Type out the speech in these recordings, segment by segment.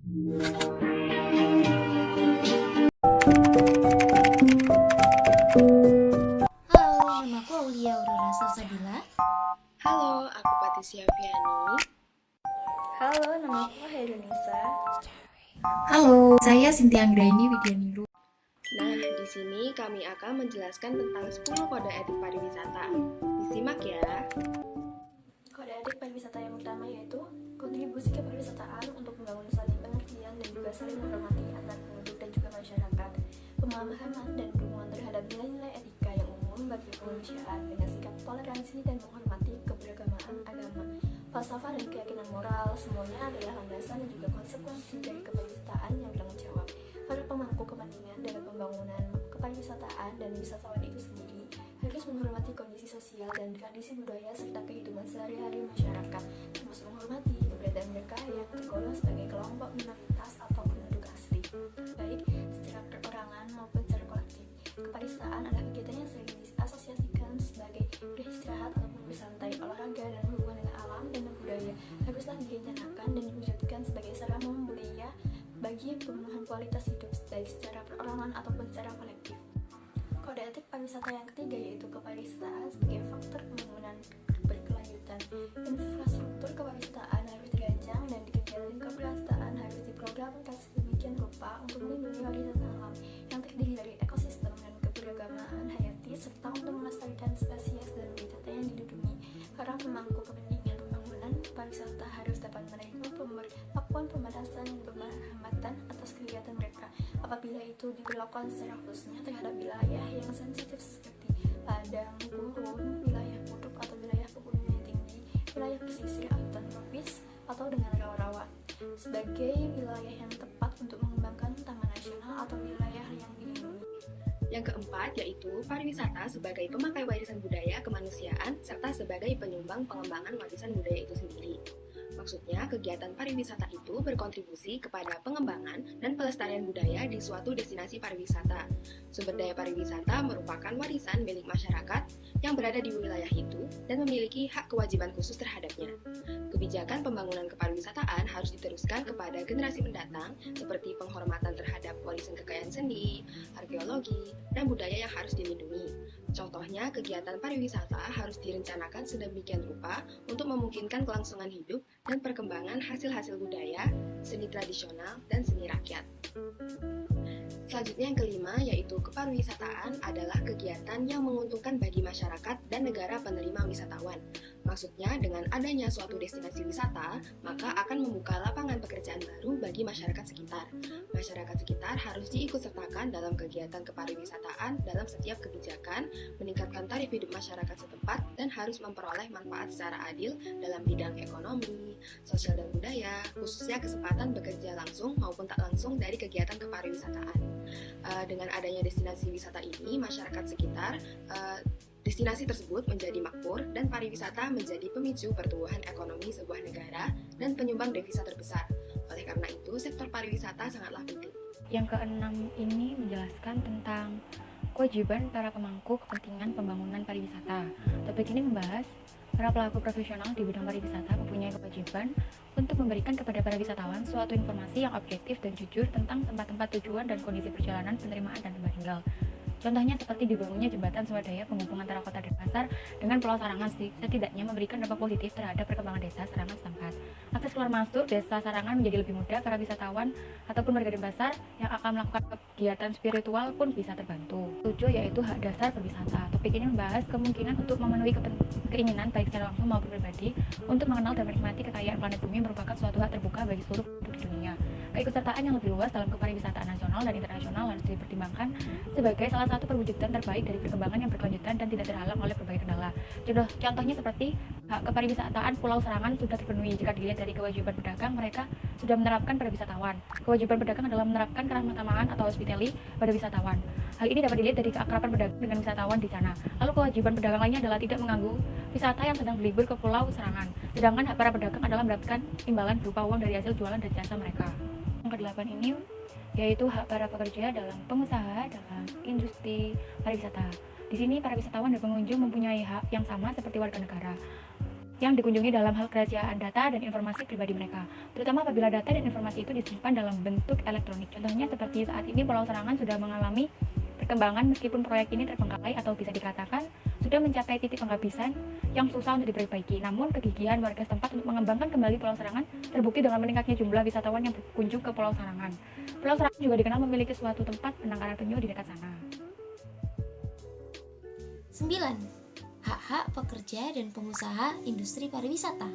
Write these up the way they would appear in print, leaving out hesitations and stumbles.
Halo, namaku Aulia Aurora Salsabila. Halo, aku Patricia Fiani. Halo, namaku Hairunisa. Halo, saya Sintia Anggraini Widianiru. Nah, di sini kami akan menjelaskan tentang 10 kode etik pariwisata. Disimak ya. Kode etik pariwisata yang pertama yaitu kontribusi ke pariwisataan untuk membangun saling pengertian dan juga saling menghormati antar penduduk dan juga masyarakat, pemahaman dan dukungan terhadap nilai-nilai etika yang umum bagi kemanusiaan dengan sikap toleransi dan menghormati keberagaman agama, falsafah dan keyakinan moral. Semuanya adalah landasan dan juga konsekuensi dari kepariwisataan yang bertanggung jawab. Para pemangku kepentingan dalam pembangunan kepariwisataan dan wisatawan itu sendiri harus menghormati kondisi sosial dan tradisi budaya serta kehidupan sehari-hari masyarakat, termasuk menghormati keberadaan mereka yang tergolong sebagai kelompok minoritas atau penduduk asli, baik secara perorangan maupun secara kolektif. Kepariwisataan adalah kegiatan yang sering diasosiasikan sebagai beristirahat ataupun bersantai, olahraga dan hubungan dengan alam dan budaya haruslah direncanakan dan diwujudkan sebagai sarana mulia bagi pemenuhan kualitas hidup baik secara perorangan ataupun secara kolektif. Kode etik pariwisata yang ketiga yaitu kepariwisataan sebagai faktor pembangunan berkelanjutan. Infrastruktur kepariwisataan harus dirancang dan kegiatan kepariwisataan harus diprogramkan sedemikian rupa untuk melindungi warisan alam yang terdiri dari ekosistem dan keberagaman hayati serta untuk melestarikan spesies dan habitat yang dilindungi. Para pemangku kepentingan pembangunan pariwisata harus dapat menerima pemberlakuan pembatasan dan penghambatan atas kegiatan mereka apabila itu diberlakukan secara khususnya terhadap wilayah yang sensitif seperti padang gurun, wilayah kutub atau wilayah pegunungan tinggi, wilayah pesisir hutan tropis atau dengan rawa-rawa sebagai wilayah yang tepat untuk mengembangkan taman nasional atau wilayah yang dilindungi. Yang keempat yaitu pariwisata sebagai pemakai warisan budaya kemanusiaan serta sebagai penyumbang pengembangan warisan budaya itu sendiri. Maksudnya, kegiatan pariwisata itu berkontribusi kepada pengembangan dan pelestarian budaya di suatu destinasi pariwisata. Sumber daya pariwisata merupakan warisan milik masyarakat yang berada di wilayah itu dan memiliki hak kewajiban khusus terhadapnya. Kebijakan pembangunan kepariwisataan harus diteruskan kepada generasi mendatang seperti penghormatan terhadap warisan kekayaan seni, arkeologi, dan budaya yang harus dilindungi. Contohnya, kegiatan pariwisata harus direncanakan sedemikian rupa untuk memungkinkan kelangsungan hidup dan perkembangan hasil-hasil budaya, seni tradisional, dan seni rakyat. Selanjutnya yang kelima yaitu kepariwisataan adalah kegiatan yang menguntungkan bagi masyarakat dan negara penerima wisatawan. Maksudnya dengan adanya suatu destinasi wisata, maka akan membuka lapangan pekerjaan baru bagi masyarakat sekitar. Masyarakat sekitar harus diikutsertakan dalam kegiatan kepariwisataan dalam setiap kebijakan, meningkatkan tarif hidup masyarakat setempat, dan harus memperoleh manfaat secara adil dalam bidang ekonomi, sosial dan budaya, khususnya kesempatan bekerja langsung maupun tak langsung dari kegiatan kepariwisataan. Dengan adanya destinasi wisata ini, masyarakat sekitar destinasi tersebut menjadi makmur dan pariwisata menjadi pemicu pertumbuhan ekonomi sebuah negara dan penyumbang devisa terbesar. Oleh karena itu, sektor pariwisata sangatlah penting. Yang keenam ini menjelaskan tentang kewajiban para pemangku kepentingan pembangunan pariwisata. Topik ini membahas para pelaku profesional di bidang pariwisata mempunyai kewajiban untuk memberikan kepada para wisatawan suatu informasi yang objektif dan jujur tentang tempat-tempat tujuan dan kondisi perjalanan, penerimaan, dan tempat tinggal. Contohnya seperti dibangunnya jembatan swadaya penghubung antara kota dan pasar dengan Pulau Sarangan setidaknya memberikan dampak positif terhadap perkembangan desa Sarangan setempat. Akses keluar masuk desa Sarangan menjadi lebih mudah, para wisatawan ataupun warga Denpasar yang akan melakukan kegiatan spiritual pun bisa terbantu. 7 yaitu hak dasar berwisata. Topik ini membahas kemungkinan untuk memenuhi keinginan baik secara langsung maupun pribadi untuk mengenal dan menikmati kekayaan planet bumi merupakan suatu hak terbuka bagi seluruh penduduk dunia. Keikutsertaan yang lebih luas dalam kepariwisataan nasional dan internasional harus dipertimbangkan sebagai salah satu perwujudan terbaik dari perkembangan yang berkelanjutan dan tidak terhalang oleh berbagai kendala. Contohnya seperti hak kepariwisataan Pulau Sarangan sudah terpenuhi jika dilihat dari kewajiban pedagang, mereka sudah menerapkan pada wisatawan. Kewajiban pedagang adalah menerapkan keramah-tamahan atau hospitality pada wisatawan. Hal ini dapat dilihat dari keakraban pedagang dengan wisatawan di sana. Lalu kewajiban pedagang lainnya adalah tidak mengganggu wisata yang sedang berlibur ke Pulau Sarangan. Sedangkan hak para pedagang adalah mendapatkan imbalan berupa uang dari hasil jualan dan jasa mereka. Yang ke-8 ini yaitu hak para pekerja dalam pengusaha dalam industri pariwisata. Di sini para wisatawan dan pengunjung mempunyai hak yang sama seperti warga negara. yang dikunjungi dalam hal kerahasiaan data dan informasi pribadi mereka, terutama apabila data dan informasi itu disimpan dalam bentuk elektronik. Contohnya seperti saat ini Pulau Serangan sudah mengalami perkembangan meskipun proyek ini terbengkalai atau bisa dikatakan sudah mencapai titik penghabisan yang susah untuk diperbaiki. Namun kegigihan warga setempat untuk mengembangkan kembali Pulau Serangan terbukti dengan meningkatnya jumlah wisatawan yang berkunjung ke Pulau Serangan. Pulau Serangan juga dikenal memiliki suatu tempat penangkaran penyu di dekat sana. 9. Hak-hak pekerja dan pengusaha industri pariwisata.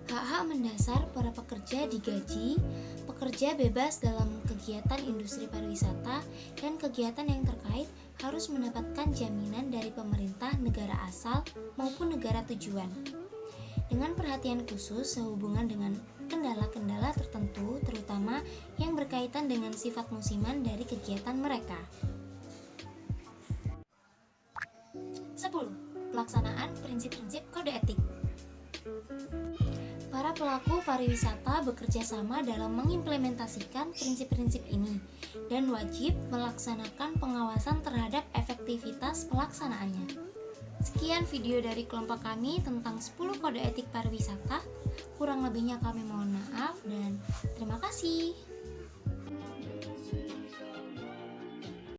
Hak-hak mendasar para pekerja digaji, pekerja bebas dalam kegiatan industri pariwisata, dan kegiatan yang terkait harus mendapatkan jaminan dari pemerintah negara asal maupun negara tujuan. Dengan perhatian khusus sehubungan dengan kendala-kendala tertentu, terutama yang berkaitan dengan sifat musiman dari kegiatan mereka. 10. Pelaksanaan prinsip-prinsip kode etik. Para pelaku pariwisata bekerja sama dalam mengimplementasikan prinsip-prinsip ini dan wajib melaksanakan pengawasan terhadap efektivitas pelaksanaannya. Sekian video dari kelompok kami tentang 10 kode etik pariwisata. Kurang lebihnya kami mohon maaf dan terima kasih.